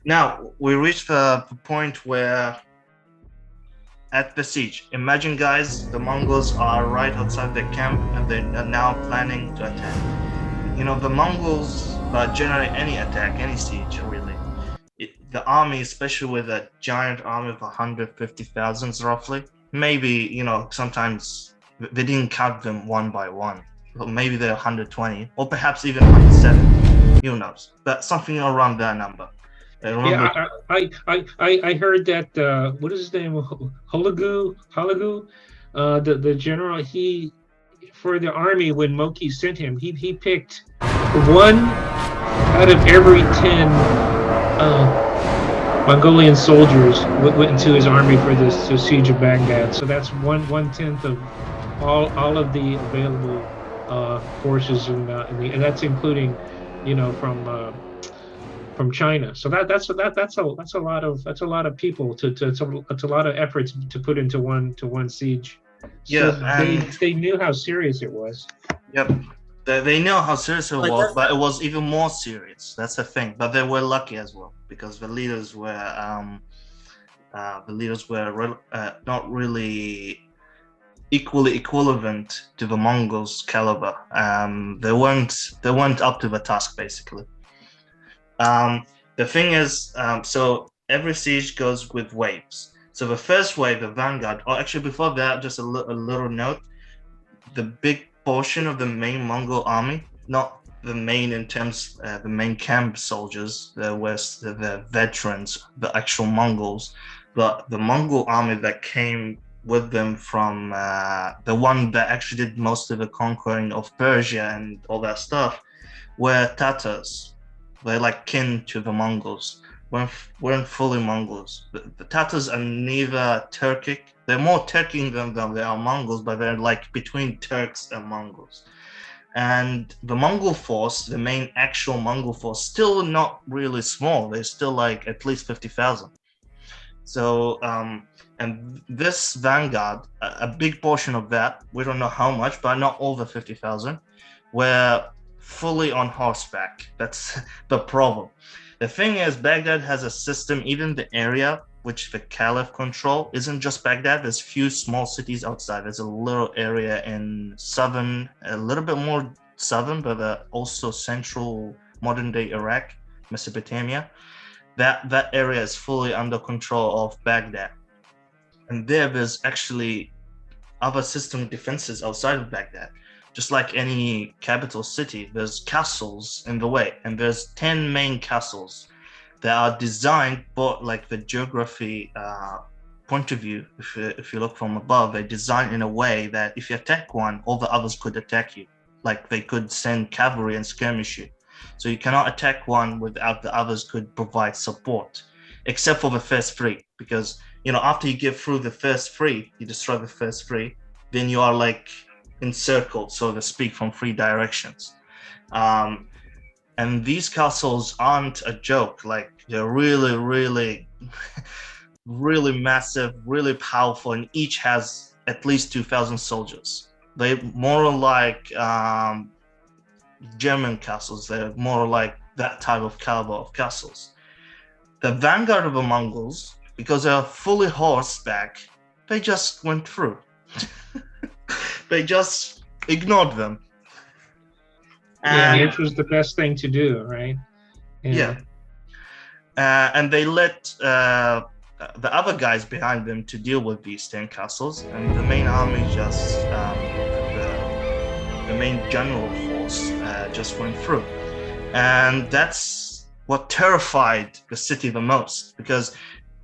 Now we reached the point where at the siege, imagine guys, the Mongols are right outside their camp and they are now planning to attack. You know, the Mongols generate any attack, any siege really. The army, especially with a giant army of 150,000 roughly, maybe, you know, sometimes they didn't count them one by one. Or maybe they're 120 or perhaps even 170, who knows, but something around that number. Remember, Yeah, I heard that what is his name? Hulagu, the general. He for the army when Moki sent him, he picked one out of every 10 Mongolian soldiers went into his army for this siege of Baghdad. So that's one tenth of all of the available forces and that's including, you know, from China. So that's a lot of people it's a lot of efforts to put into one siege. So yeah, and they knew how serious it was. yep. They know how serious it Like was, that, but it was even more serious. That's the thing. But they were lucky as well because the leaders were not really equally equivalent to the Mongols' caliber. They weren't up to the task basically. The thing is, so every siege goes with waves. So the first wave, the vanguard, or actually before that, just a little note: the big portion of the main Mongol army, not the main in terms, the main camp soldiers, the veterans, the actual Mongols, but the Mongol army that came with them from the one that actually did most of the conquering of Persia and all that stuff, were Tatars. They're like kin to the Mongols. Weren't fully Mongols. The Tatars are neither Turkic. They're more Turkic than they are Mongols, but they're like between Turks and Mongols. And the Mongol force, the main actual Mongol force, still not really small. They're still like at least 50,000. So, and this vanguard, a big portion of that, we don't know how much, but not over 50,000, were fully on horseback. That's the problem. The thing is, Baghdad has a system, even the area which the Caliph control isn't just Baghdad. There's few small cities outside. There's a little area in southern, a little bit more southern, but also central modern day Iraq, Mesopotamia. That area is fully under control of Baghdad. And there's actually other system defenses outside of Baghdad. Just like any capital city, there's castles in the way, and there's 10 main castles that are designed, but like the geography point of view, if you look from above, they're designed in a way that if you attack one, all the others could attack you. Like they could send cavalry and skirmish you. So you cannot attack one without the others could provide support, except for the first three, because, you know, after you get through the first three, you destroy the first three, then you are like encircled, so to speak, from three directions. And these castles aren't a joke. Like they're really, really, really massive, really powerful, and each has at least 2,000 soldiers. They more like German castles. They're more like that type of caliber of castles. The vanguard of the Mongols, because they're fully horseback, they just went through. They just ignored them. Yeah, And which was the best thing to do, right? yeah, and they let the other guys behind them to deal with these 10 castles, and the main army just the main general force just went through. And that's what terrified the city the most, because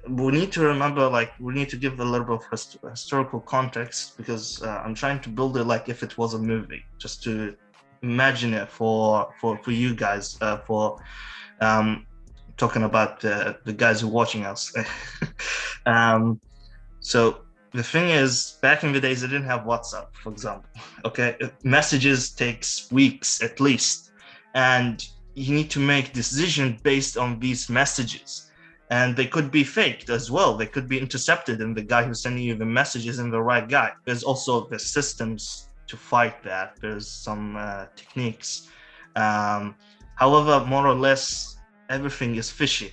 we need to remember, like, we need to give a little bit of historical context, because I'm trying to build it like if it was a movie, just to imagine it for you guys, for talking about the guys who are watching us. So the thing is, back in the days, they didn't have WhatsApp, for example. Okay, messages takes weeks at least, and you need to make decisions based on these messages, and they could be faked as well. They could be intercepted, and the guy who's sending you the message isn't the right guy. There's also the systems to fight that. There's some techniques. However, more or less, everything is fishy.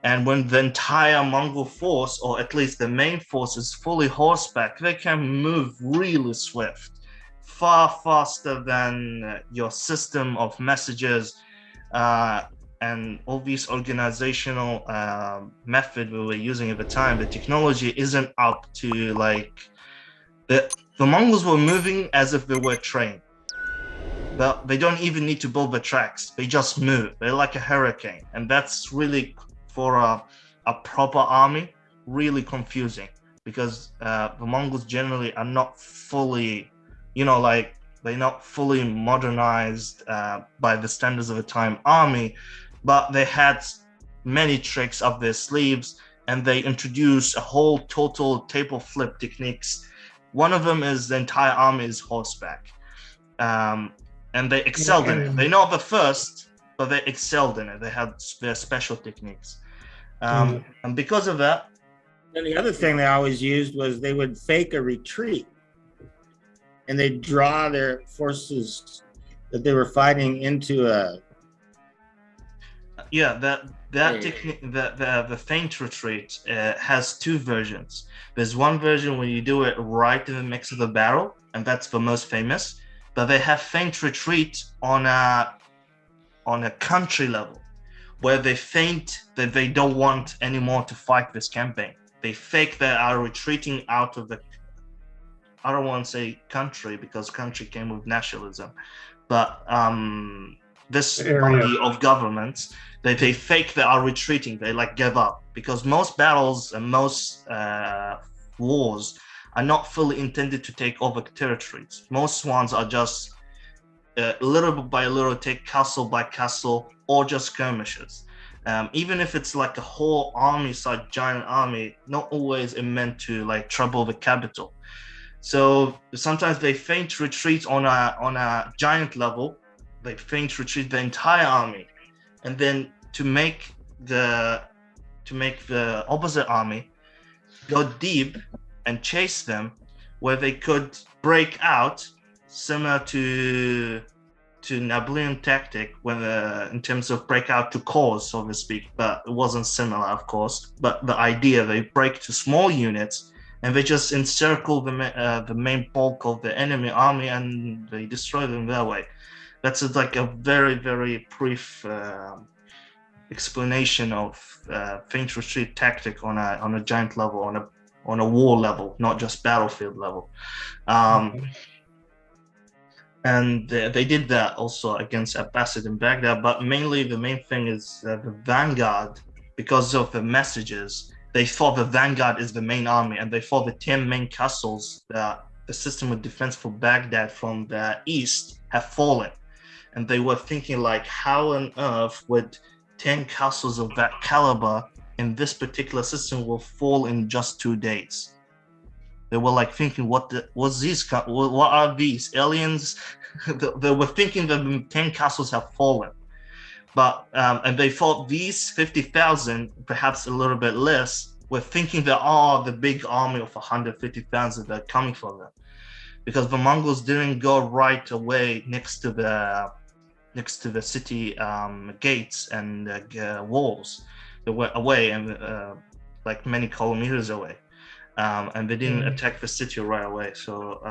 And when the entire Mongol force, or at least the main force, is fully horseback, they can move really swift, far faster than your system of messages and all these organizational method we were using at the time. The technology isn't up to like the Mongols were moving as if they were trained. But they don't even need to build the tracks. They just move. They're like a hurricane. And that's really, for a proper army, really confusing, because the Mongols generally are not fully, like they're not fully modernized by the standards of the time army, but they had many tricks up their sleeves, and they introduced a whole total table flip techniques. One of them is the entire army is horseback. And they excelled in it. They're not the first, but they excelled in it. They had their special techniques. And because of that. And the other thing they always used was they would fake a retreat, and they'd draw their forces that they were fighting into a. Yeah, that technique, the feint retreat has two versions. There's one version where you do it right in the mix of the battle, and that's the most famous. But they have feint retreat on a country level, where they feint that they don't want anymore to fight this campaign. They fake they are retreating out of the, I don't want to say country, because country came with nationalism, but this body of governments, they fake they are retreating. They like give up, because most battles and most wars are not fully intended to take over territories. Most ones are just little by little, take castle by castle, or just skirmishes. Even if it's like a whole army, such giant army, not always it meant to like trouble the capital. So sometimes they feint retreat on a giant level. They feint retreat the entire army, and then to make the opposite army go deep and chase them, where they could break out, similar to Napoleon tactic, when in terms of break out to cause, so to speak, but it wasn't similar, of course. But the idea, they break to small units, and they just encircle the main bulk of the enemy army, and they destroy them that way. That's like a very, very brief explanation of feint retreat tactic on a giant level, on a war level, not just battlefield level. And they did that also against Abbasid in Baghdad, but mainly the main thing is the vanguard. Because of the messages, they thought the vanguard is the main army, and they thought the 10 main castles that the system of defense for Baghdad from the east have fallen. And they were thinking like, how on earth would 10 castles of that caliber in this particular system will fall in just 2 days? They were like thinking, what are these aliens? They were thinking that the 10 castles have fallen, but and they thought these 50,000, perhaps a little bit less, were thinking that the big army of 150,000 that are coming for them, because the Mongols didn't go right away next to the city gates and walls. They were away, and like many kilometers away. And they didn't attack the city right away. So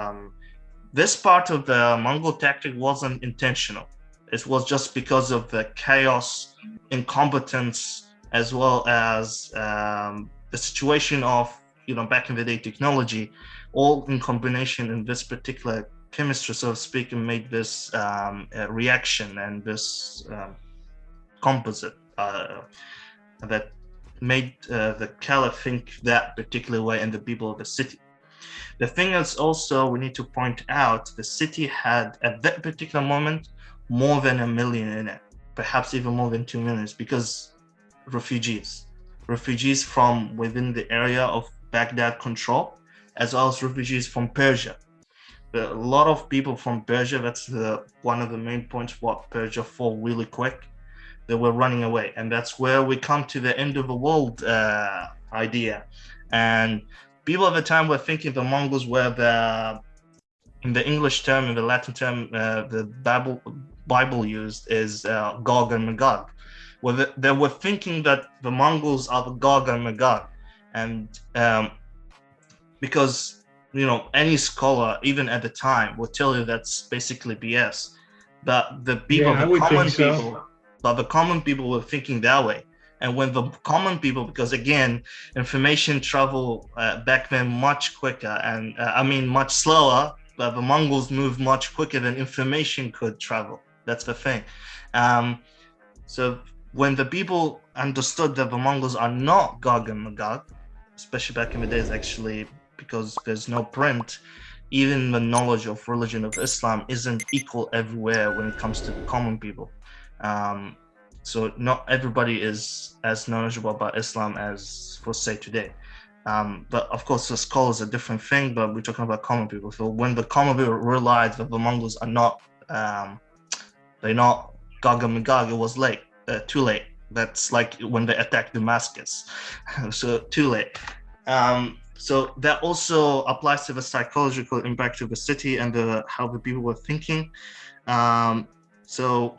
this part of the Mongol tactic wasn't intentional. It was just because of the chaos, incompetence, as well as the situation of, back in the day technology, all in combination in this particular chemistry, so to speak, and made this reaction and this composite that made the caliph think that particular way, and the people of the city. The thing is also, we need to point out, the city had at that particular moment more than 1 million in it, perhaps even more than 2 million, because refugees from within the area of Baghdad control, as well as refugees from Persia. A lot of people from Persia, that's one of the main points what Persia fall really quick. They were running away, and that's where we come to the end of the world idea. And people at the time were thinking the Mongols were in the English term, in the Latin term, the Bible used is Gog and Magog. Well, they were thinking that the Mongols are the Gog and Magog, and because any scholar, even at the time, will tell you that's basically BS. But the people, the common people were thinking that way. And when the common people, because again, information travel back then much quicker, and much slower, but the Mongols moved much quicker than information could travel. That's the thing. So when the people understood that the Mongols are not Gog and Magog, especially back in the days, actually, because there's no print, even the knowledge of religion of Islam isn't equal everywhere when it comes to the common people. So not everybody is as knowledgeable about Islam as, for say, today. But of course, the scholars are a different thing, but we're talking about common people. So when the common people realized that the Mongols are not, they're not Gog and Magog, it was too late. That's like when they attacked Damascus. So too late. So that also applies to the psychological impact of the city and how the people were thinking. So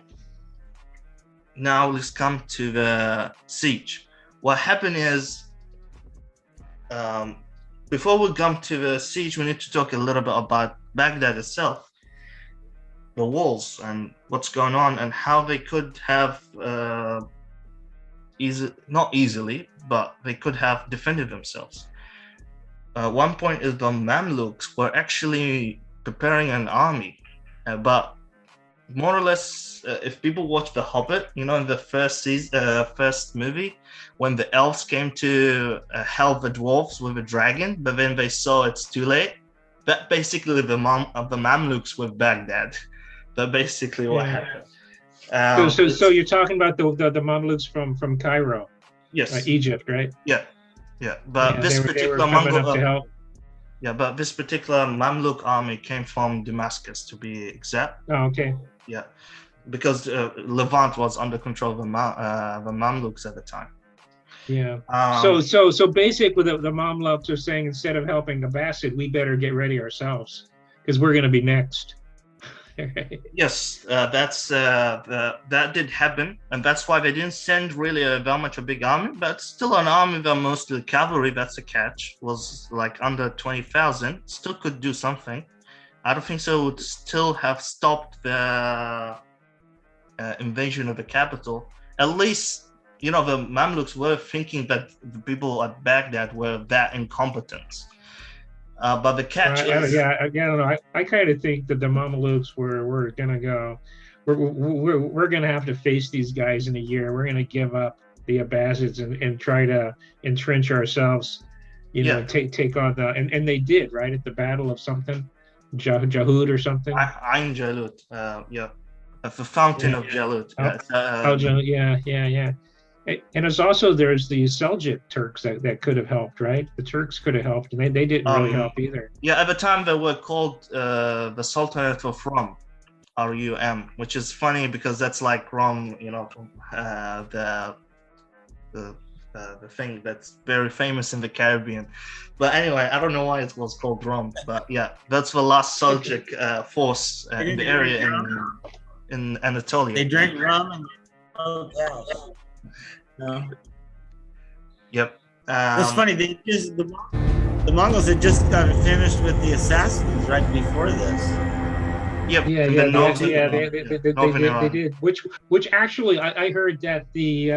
now let's come to the siege. What happened is, before we come to the siege, we need to talk a little bit about Baghdad itself, the walls and what's going on, and how they could have not easily, but they could have defended themselves. One point is the Mamluks were actually preparing an army, but more or less, if people watch The Hobbit, in the first movie, when the elves came to help the dwarves with a dragon, but then they saw it's too late, that basically the Mamluks with Baghdad. That basically what happened. So you're talking about the Mamluks from Cairo, yes, Egypt, right? Yeah. But this particular Mongol, but this particular Mamluk army came from Damascus, to be exact. Oh, okay. Yeah, because Levant was under control of the Mamluks at the time. Yeah. So basically, the Mamluks are saying, instead of helping Abbasid, we better get ready ourselves because we're going to be next. Yes, that did happen, and that's why they didn't send really that much a big army, but still an army that mostly cavalry. That's a catch. Was like under 20,000. Still could do something. I don't think so. It would still have stopped the invasion of the capital. At least, the Mamluks were thinking that the people at Baghdad were that incompetent. But the catch is... I kind of think that the Mamelukes were gonna go. We're gonna have to face these guys in a year. We're gonna give up the Abbasids and try to entrench ourselves. Take on the and they did, right, at the Battle of something, Jahud or something. Ain Jalut. At the Fountain of Jalut. Yeah. And it's also, there's the Seljuk Turks that could have helped, right? The Turks could have helped, and they didn't really help either. Yeah, at the time they were called the Sultanate of Rum, R-U-M, which is funny because that's like Rum, the thing that's very famous in the Caribbean. But anyway, I don't know why it was called Rum, but yeah, that's the last Seljuk force in the area in Anatolia. They drank rum and hotels. No. Yep. It's funny. The Mongols had just gotten finished with the assassins right before this. Yep. They did. Which actually, I heard that the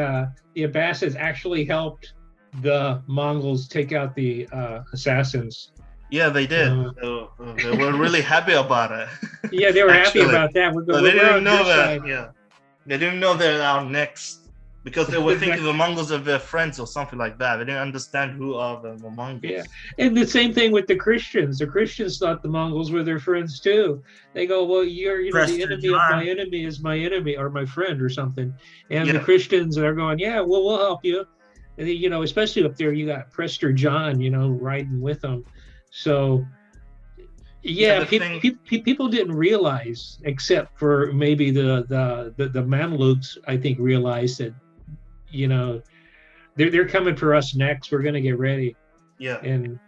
Abbasids actually helped the Mongols take out the assassins. Yeah, they did. They were really happy about it. Yeah, they were happy about that. They didn't know that. Yeah, they didn't know they're our next. Because they were thinking the Mongols are their friends or something like that. They didn't understand who are the Mongols. Yeah, and the same thing with the Christians. The Christians thought the Mongols were their friends too. They go, well, the enemy of my enemy is my enemy, or my friend, or something. And the Christians are going, yeah, well, we'll help you. And especially up there, you got Prester John, riding with them. So Yeah, the thing. people didn't realize, except for maybe the Mamluks, I think, realized that, you know, they're coming for us next. We're gonna get ready, Yeah, and the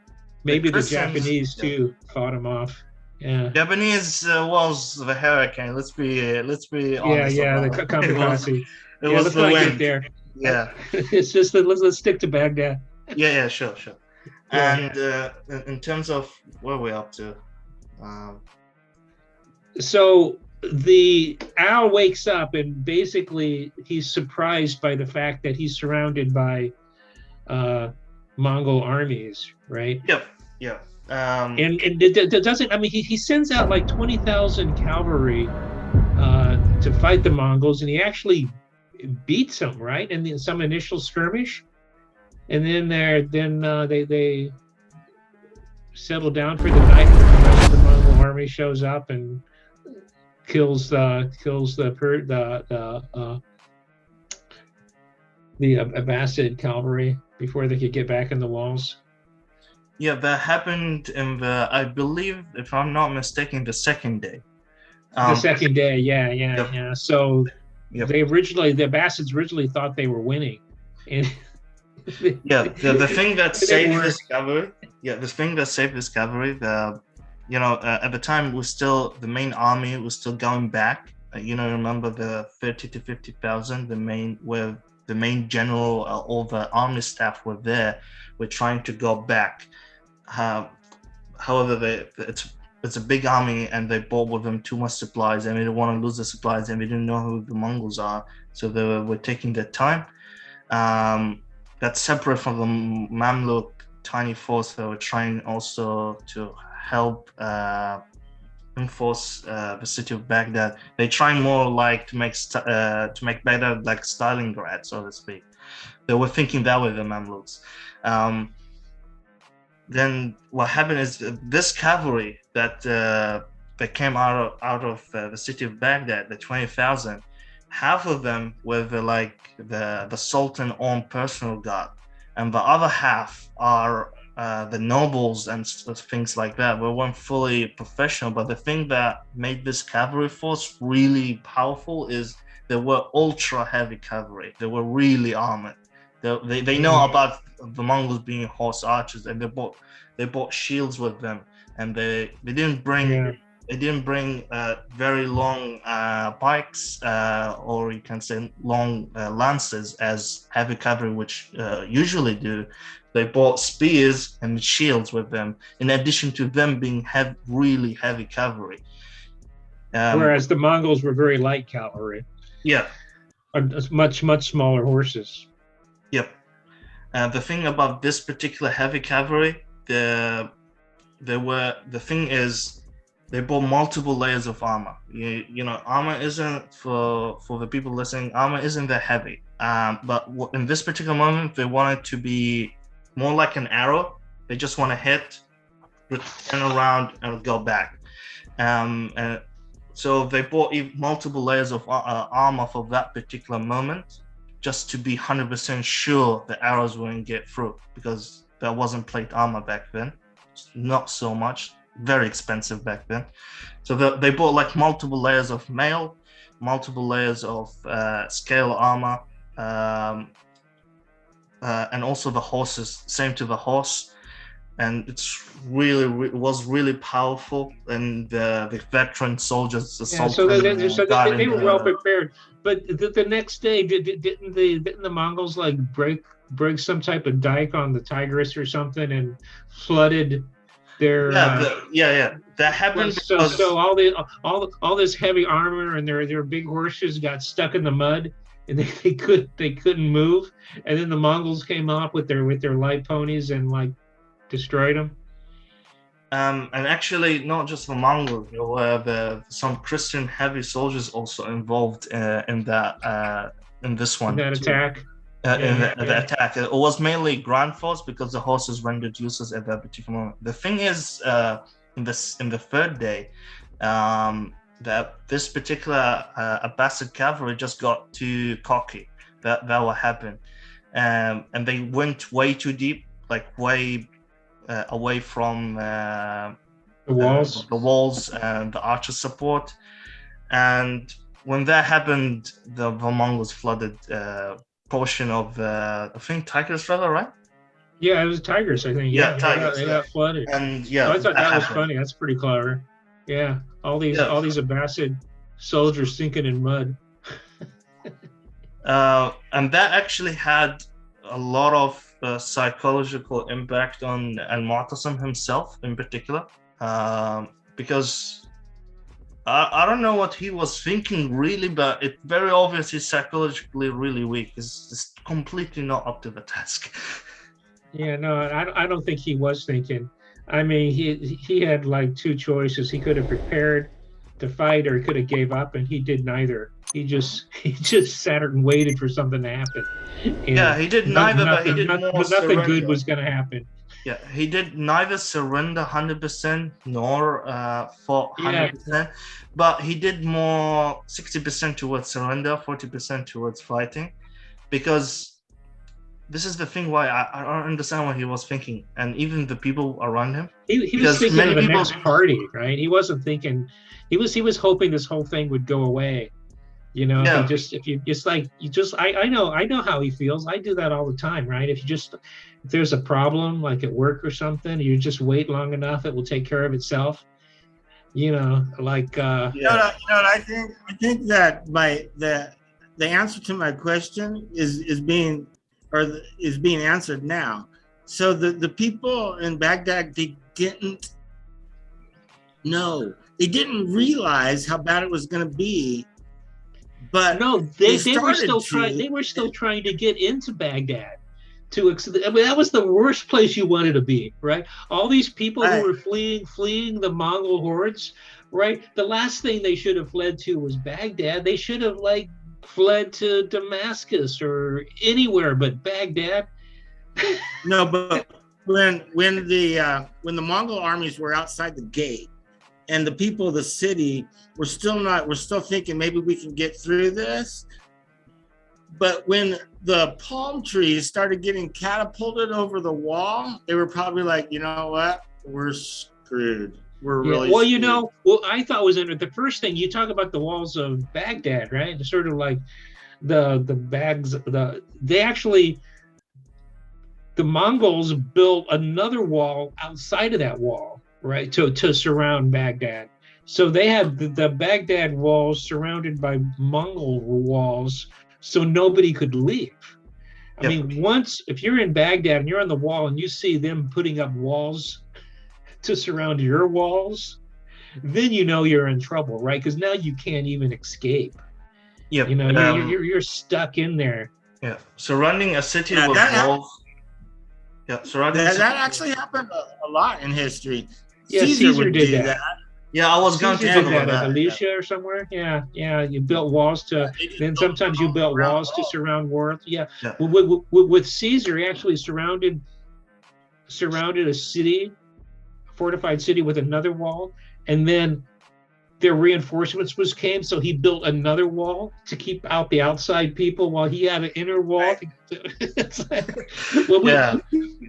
maybe the Christians. Japanese Yeah. too fought them off. Yeah, Japanese was the hurricane. Let's be yeah, honest yeah. The about it. kamikaze. It Yeah, was let's the not get wind. there. Yeah, It's just that let's stick to Baghdad. yeah, sure, sure. Yeah. And in terms of where we're up to, um, So the owl wakes up and basically he's surprised by the fact that he's surrounded by uh, Mongol armies, right? yeah, yeah, And it doesn't. I mean, he sends out like 20,000 cavalry to fight the Mongols, and he actually beats them, right? In some initial skirmish, and then they settle down for the night, and the rest of the Mongol army shows up and kills the Abbasid cavalry before they could get back in the walls. yeah. That happened in the, I believe, if I'm not mistaken, the second day. The second day, yeah. Yep, So yep. the Abbasids originally thought they were winning, and Yeah, the thing that saved were. this cavalry. Yeah, the thing that saved this cavalry. At the time, was still the main army was still going back. Remember the 30 to 50,000, the main general, all the army staff were there. We're trying to go back. However, it's a big army, and they brought with them too much supplies, and they didn't want to lose the supplies, and we didn't know who the Mongols are, so they were taking their time. That's separate from the Mamluk tiny force that were trying also to help enforce the city of Baghdad. They try more like to make Baghdad like Stalingrad, so to speak. They were thinking that way, the Mamluks. Then what happened is this cavalry that came out of the city of Baghdad, the 20,000. Half of them were the Sultan's own personal guard, and the other half are the nobles and things like that. We weren't fully professional, but the thing that made this cavalry force really powerful is they were ultra heavy cavalry. They were really armored. They know about the Mongols being horse archers, and they bought shields with them, and they didn't bring. Yeah. They didn't bring very long pikes, or you can say long lances as heavy cavalry, which usually do. They bought spears and shields with them, in addition to them being really heavy cavalry. Whereas the Mongols were very light cavalry. Yeah. Much smaller horses. Yep. The thing about this particular heavy cavalry, the thing is, they bought multiple layers of armor. Armor isn't, for the people listening, armor isn't that heavy. But in this particular moment, they want it to be more like an arrow. They just want to hit, turn around, and go back. And so they bought multiple layers of armor for that particular moment, just to be 100% sure the arrows wouldn't get through, because there wasn't plate armor back then. Not so much. Very expensive back then. So they bought like multiple layers of mail, multiple layers of scale armor, and also the horses, same to the horse. And it was really powerful, and the veteran soldiers, the so they were well prepared. But the next day, didn't the Mongols like break some type of dike on the Tigris or something and flooded their? That happened. So all this heavy armor and their big horses got stuck in the mud, and they couldn't move. And then the Mongols came up with their light ponies and like destroyed them. And actually, not just the Mongols, there were some Christian heavy soldiers also involved in that in this one. In that attack. The attack. It was mainly ground force because the horses rendered useless at that particular moment. The thing is, in the third day, that this particular Abbasid cavalry just got too cocky. That what happened, and they went way too deep, like way away from The walls. the walls and the archer support. And when that happened, the Mongols flooded portion of I think Tigris River, right? Yeah, it was tigers, I think. Yeah, Yeah, Tigris. they got flooded. And So I thought that was happened. funny. That's pretty clever. Yeah, all these Yeah. Abbasid soldiers sinking in mud. And that actually had a lot of psychological impact on Al-Mu'tasim himself in particular, because I don't know what he was thinking really, but it's very obvious he's psychologically really weak. He's just completely not up to the task. Yeah, no, I don't think he was thinking. I mean, he had like two choices. He could have prepared to fight, or he could have gave up, and he did neither. He just sat and waited for something to happen. And Yeah, he did neither, but he did more nothing surrender. good was going to happen. Yeah, he did neither surrender 100% nor fought 100%, but he did more 60% towards surrender, 40% towards fighting, because this is the thing why I don't understand what he was thinking, and even the people around him. He was Because thinking many of the people- next party, right? He wasn't thinking. He was hoping this whole thing would go away. You know, Yeah. I know how he feels. I do that all the time, right? If there's a problem like at work or something, you just wait long enough, it will take care of itself. You know, like You know what I think? I think that the answer to my question is being answered now. So the people in Baghdad, they didn't know. They didn't realize how bad it was going to be. But no, they were started still to. trying. They were still trying to get into Baghdad. I mean, that was the worst place you wanted to be, right? All these people Right. who were fleeing the Mongol hordes, right? The last thing they should have fled to was Baghdad. They should have fled to Damascus or anywhere but Baghdad. No, but when the Mongol armies were outside the gate, and the people of the city were still thinking maybe we can get through this. But when the palm trees started getting catapulted over the wall, they were probably like, you know what, we're screwed. We're really well, screwed. you know, I thought was the first thing you talk about the walls of Baghdad, right? It's sort of like the bags. The Mongols built another wall outside of that wall, right, to surround Baghdad. So they had the Baghdad walls surrounded by Mongol walls, so nobody could leave. I mean, if you're in Baghdad and you're on the wall and you see them putting up walls to surround your walls, then you know you're in trouble, right? Because now you can't even escape. Yeah, you know, you're stuck in there. Yeah, surrounding a city with walls. Yeah, surrounding. That actually happened a lot in history. Yeah, Caesar did that. Yeah, I was going to Caesar talk did about that that. at Alicia or somewhere. Yeah. You built walls to. Then sometimes you built walls to surround walls. Yeah. With Caesar, he actually surrounded a city, a fortified city, with another wall, and then their reinforcements came, so he built another wall to keep out the outside people while he had an inner wall. We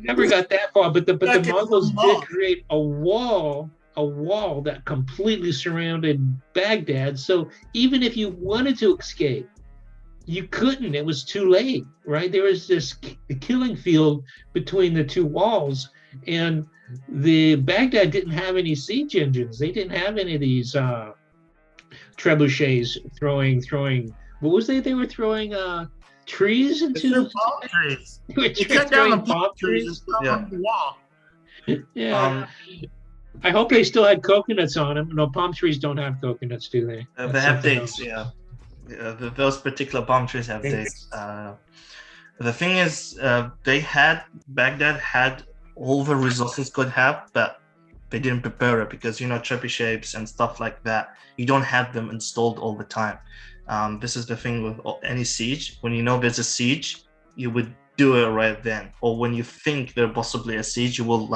never got that far, but the Mongols did create a wall that completely surrounded Baghdad. So even if you wanted to escape, you couldn't. It was too late, right? There was this killing field between the two walls, and the Baghdad didn't have any siege engines. They didn't have any of these trebuchets throwing. What was they? They were throwing trees into palm trees. They cut down the palm trees and throw them on the wall. Yeah. I hope they still had coconuts on them. No, palm trees don't have coconuts, do they? They have dates, yeah. Those particular palm trees have dates. The thing is, Baghdad had all the resources could have, but they didn't prepare it because, trebuchets and stuff like that, you don't have them installed all the time. This is the thing with any siege. When you know there's a siege, you would do it right then. Or when you think there's possibly a siege, you will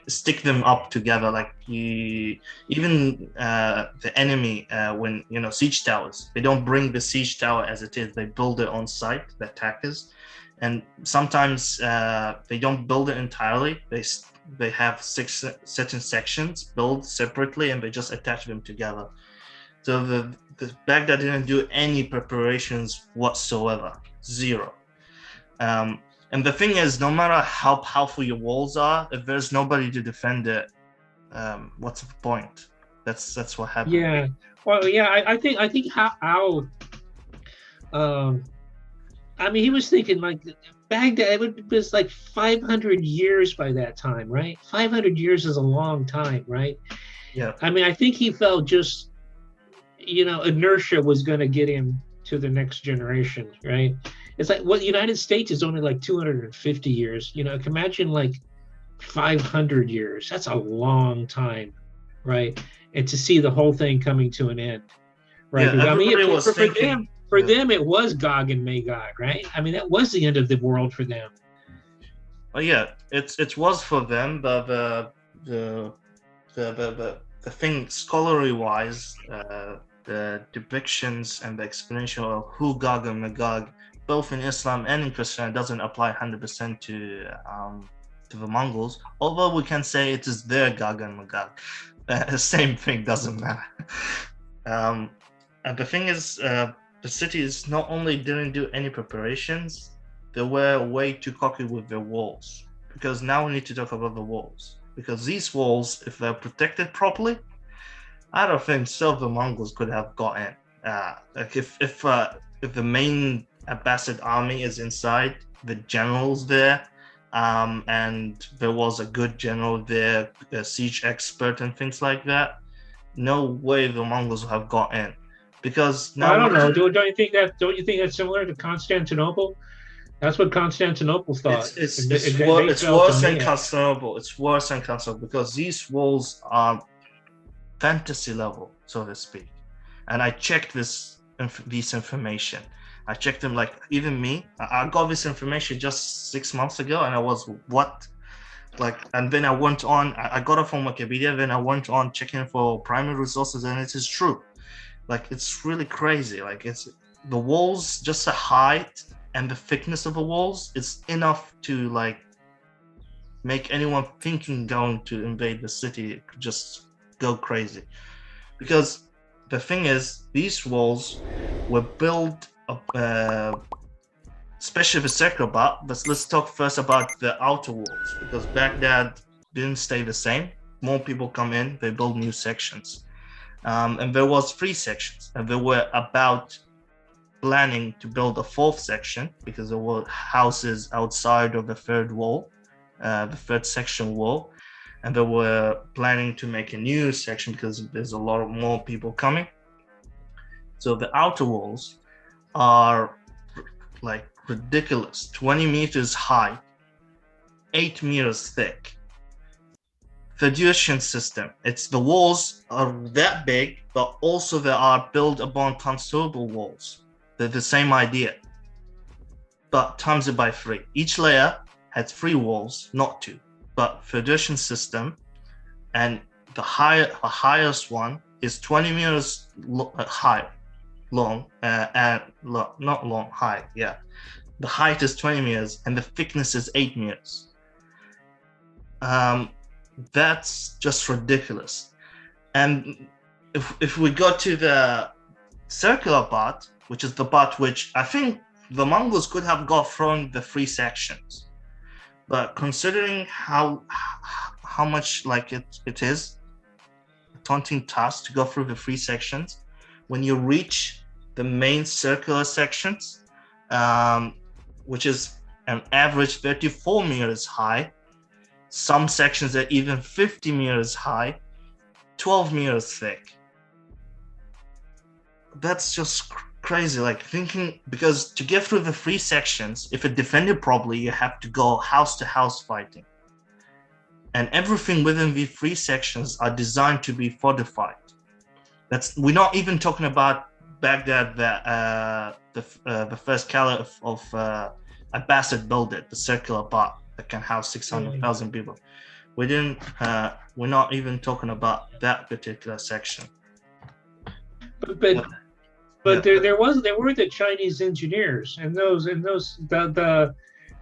stick them up together. Like even the enemy, when siege towers, they don't bring the siege tower as it is. They build it on site, the attackers, and sometimes they don't build it entirely. They have certain sections built separately, and they just attach them together. So the Baghdad didn't do any preparations whatsoever, zero. And the thing is, no matter how powerful your walls are, if there's nobody to defend it, what's the point? That's what happened. Yeah. Well, yeah. I think how I mean, he was thinking like Baghdad. It was like 500 years by that time, right? 500 years is a long time, right? Yeah. I mean, I think he felt just inertia was going to get him to the next generation, right? It's like what United States is only like 250 years. Imagine like 500 years. That's a long time, right? And to see the whole thing coming to an end, right? Yeah, I mean, for yeah. them, it was Gog and Magog, right? I mean, that was the end of the world for them. Well, yeah, it was for them, but the thing, scholarly wise, the depictions and the explanation of who Gog and Magog, both in Islam and in Christianity, doesn't apply 100% to the Mongols. Although we can say it is their Gog and Magog, same thing, doesn't matter. And the thing is, the cities not only didn't do any preparations, they were way too cocky with their walls. Because now we need to talk about the walls. Because these walls, if they're protected properly, I don't think some of the Mongols could have got in. Like if the main Abbasid army is inside, the generals there, and there was a good general there, a siege expert and things like that, no way the Mongols would have got in. Because now I don't know. Don't you think that's similar to Constantinople? That's what Constantinople thought. It's worse than Constantinople. It's worse than Constantinople because these walls are fantasy level, so to speak. And I checked this information. I checked them, like, even me. I got this information just 6 months ago, and I was, what? Like, and then I went on. I got it from Wikipedia. Then I went on checking for primary resources, and it is true. Like, it's really crazy. Like, it's the walls, just the height and the thickness of the walls is enough to, like, make anyone thinking going to invade the city just go crazy. Because the thing is, these walls were built especially the circular part, but let's talk first about the outer walls, because Baghdad didn't stay the same. More people come in, they build new sections. And there was 3 sections, and they were about planning to build a 4th section because there were houses outside of the 3rd wall, the 3rd section wall, and they were planning to make a new section because there's a lot of more people coming. So the outer walls are like ridiculous, 20 meters high, 8 meters thick. Federation system. It's the walls are that big, but also they are built upon considerable walls. They're the same idea, but times it by 3. Each layer had 3 walls, not 2. But Federation system, and the highest one is 20 meters high, long, and not long, high. Yeah, the height is 20 meters, and the thickness is 8 meters. That's just ridiculous. And if we go to the circular part, which is the part which I think the Mongols could have got from the 3 sections, but considering how much like it is a daunting task to go through the 3 sections, when you reach the main circular sections, which is an average 34 meters high, some sections are even 50 meters high, 12 meters thick. That's just crazy, like thinking, because to get through the 3 sections, if it defended properly, you have to go house to house fighting. And everything within the 3 sections are designed to be fortified. We're not even talking about Baghdad, the first caliph of Abbasid built it, the circular part that can house 600,000 people. We didn't. We're not even talking about that particular section. But Yeah. there were the Chinese engineers, and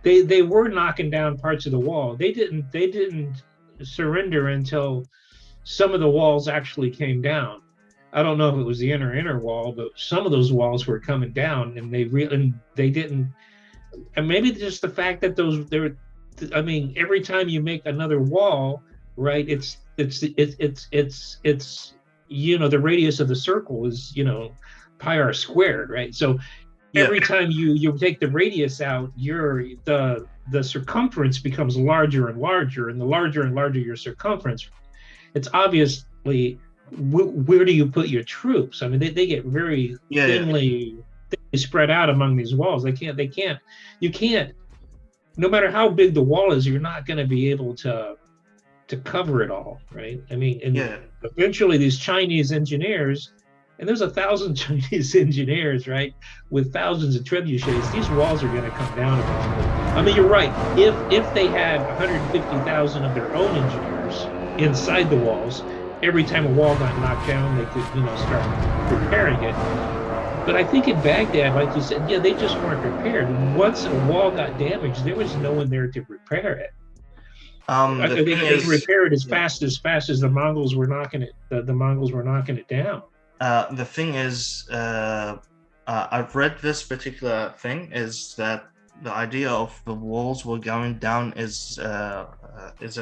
they were knocking down parts of the wall. They didn't surrender until some of the walls actually came down. I don't know if it was the inner wall, but some of those walls were coming down, and they didn't. And maybe just the fact that I mean, every time you make another wall, right? It's the radius of the circle is pi r squared, right? So every time you take the radius out, the circumference becomes larger and larger, and the larger and larger your circumference, it's obviously where do you put your troops? I mean, they get very thinly spread out among these walls. You can't. No matter how big the wall is, you're not going to be able to cover it all, right? I mean, and eventually these Chinese engineers, and there's 1,000 Chinese engineers, right, with thousands of trebuchets. These walls are going to come down eventually. I mean, you're right. If they had 150,000 of their own engineers inside the walls, every time a wall got knocked down, they could, start repairing it. But I think in Baghdad, like you said, they just weren't prepared. Once a wall got damaged, there was no one there to repair it. They repaired it as fast as the Mongols were knocking it. The Mongols were knocking it down. The thing is, I've read this particular thing is that the idea of the walls were going down is a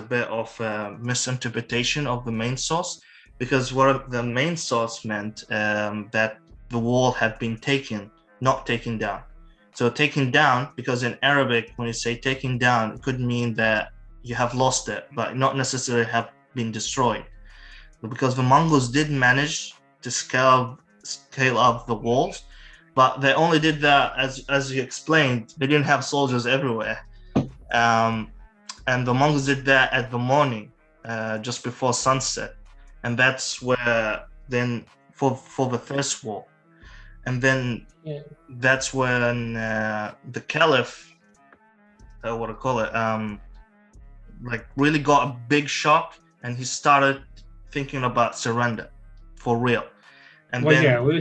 bit of a misinterpretation of the main source, because what the main source meant that the wall had been taken, not taken down. So taken down, because in Arabic, when you say taken down, it could mean that you have lost it, but not necessarily have been destroyed. Because the Mongols did manage to scale up the walls, but they only did that, as you explained, they didn't have soldiers everywhere. And the Mongols did that at the morning, just before sunset. And that's where then for the first wall. And then that's when the Caliph, what do you call it, like really got a big shock, and he started thinking about surrender for real. And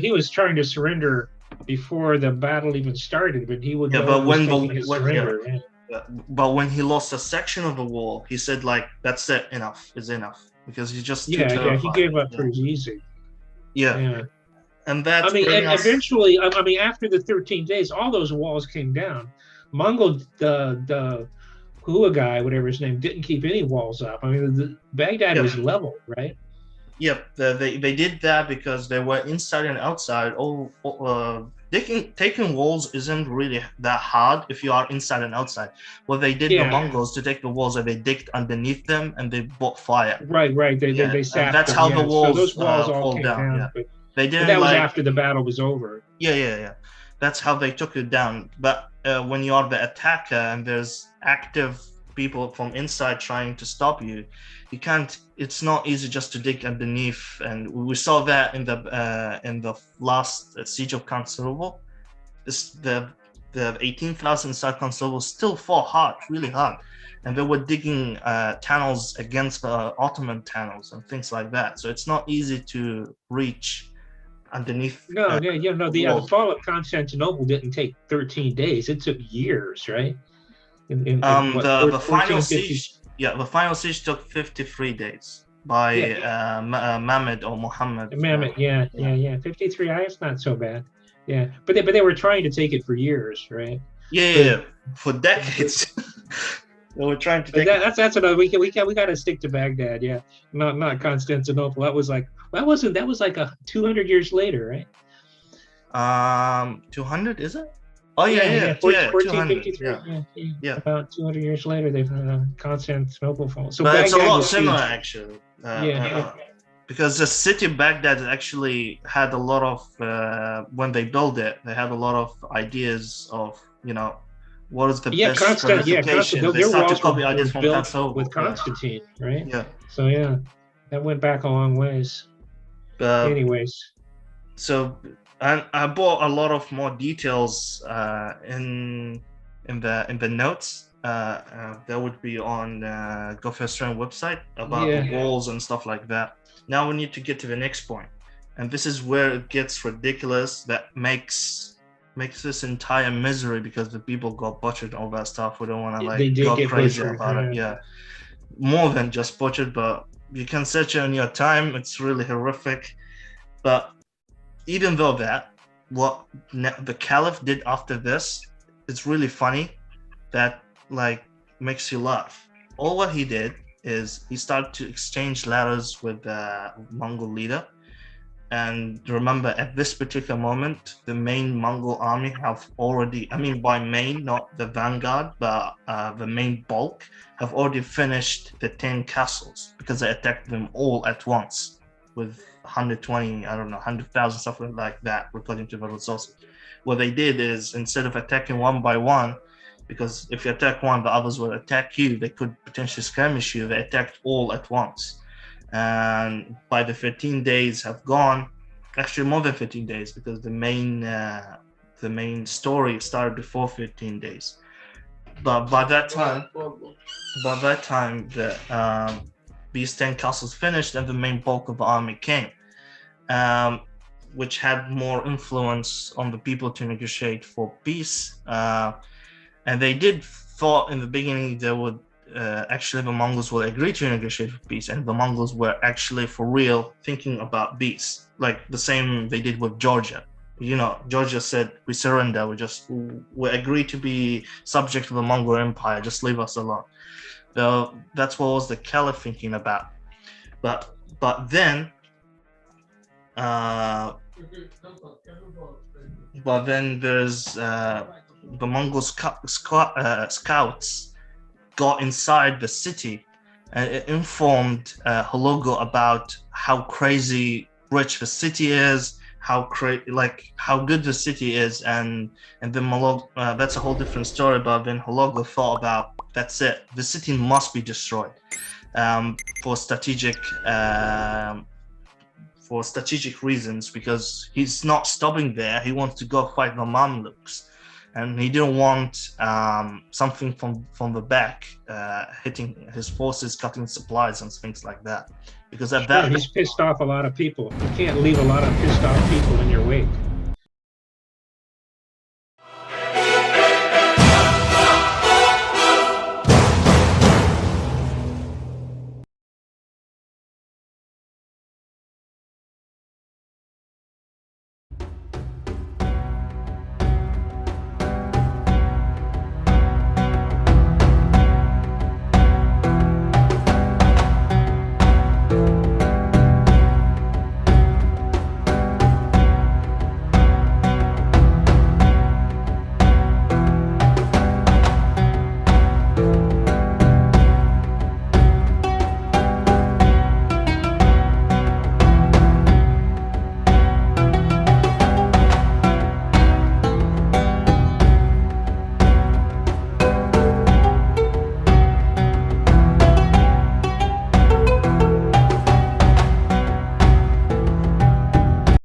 he was trying to surrender before the battle even started, but he would but when he lost a section of the wall, he said, like, that's it, enough is enough, because he just he gave up pretty easy. And that's eventually, after the 13 days, all those walls came down. Mongol, the Hulagu, whatever his name, didn't keep any walls up. I mean, Baghdad was level, right? Yep, they did that because they were inside and outside. Taking walls isn't really that hard if you are inside and outside. What they did, the Mongols, to take the walls, they digged underneath them and they brought fire. Right. They sapped and that's them, how the walls, so those walls all fall came down. But they didn't. That was after the battle was over. Yeah. That's how they took it down. But when you are the attacker and there's active people from inside trying to stop you, you can't. It's not easy just to dig underneath. And we saw that in the last siege of Constantinople. The 18,000 inside Constantinople still fought hard, really hard, and they were digging tunnels against the Ottoman tunnels and things like that. So it's not easy to reach underneath. The fall of Constantinople didn't take 13 days. It took years, right? The final siege. Yeah, the final siege took 53 days by Mehmed or Muhammad. Mehmed, 53. That's not so bad. Yeah, but they were trying to take it for years, right? For decades. They were trying to take. That's another. We got to stick to Baghdad. Yeah, not Constantinople. That was like 200 years later, right? 200 is it? Oh 1453. Yeah. About 200 years later, they've Constantinople fall. So but Baghdad it's a lot similar, actually. Yeah. Because the city of Baghdad actually had a lot of, when they built it, they had a lot of ideas of, what is the best fortification. They started to copy ideas from Constantinople. With Constantine, right? Yeah. So, that went back a long ways. Anyways. So, and I brought a lot of more details in the notes. that would be on Gofestran website about Yeah. the walls and stuff like that. Now we need to get to the next point, and this is where it gets ridiculous. That makes this entire misery because the people got butchered and all that stuff. We don't want to They like did go get crazy butchered, about it. Yeah, more than just butchered, but you can search it in your time. It's really horrific. But even though that, what the Caliph did after this, it's really funny. That like makes you laugh. All what he did is he started to exchange letters with the Mongol leader. And remember, at this particular moment, the main Mongol army have already, I mean, by main, not the vanguard, but the main bulk, have already finished the 10 castles because they attacked them all at once with 120, I don't know, 100,000, something like that, according to the resources. What they did is, instead of attacking one by one, because if you attack one, the others will attack you, they could potentially skirmish you, they attacked all at once. And by the 13 days have gone, actually more than 15 days, because the main story started before 15 days. But by that time, these 10 castles finished and the main bulk of the army came, which had more influence on the people to negotiate for peace. And they did thought in the beginning they would actually the Mongols will agree to negotiate for peace, and the Mongols were actually for real thinking about peace, like the same they did with Georgia. You know, Georgia said, we surrender, we agree to be subject to the Mongol Empire, just leave us alone. So that's what was the Caliph thinking about. But then there's the Mongol scouts got inside the city and it informed Hulagu about how crazy rich the city is, how good the city is, and then that's a whole different story. But then Hulagu thought about, that's it, the city must be destroyed for strategic reasons, because he's not stopping there. He wants to go fight the Mamluks. And he didn't want something from the back hitting his forces, cutting supplies and things like that. Because at that he's pissed off a lot of people. You can't leave a lot of pissed off people in your wake.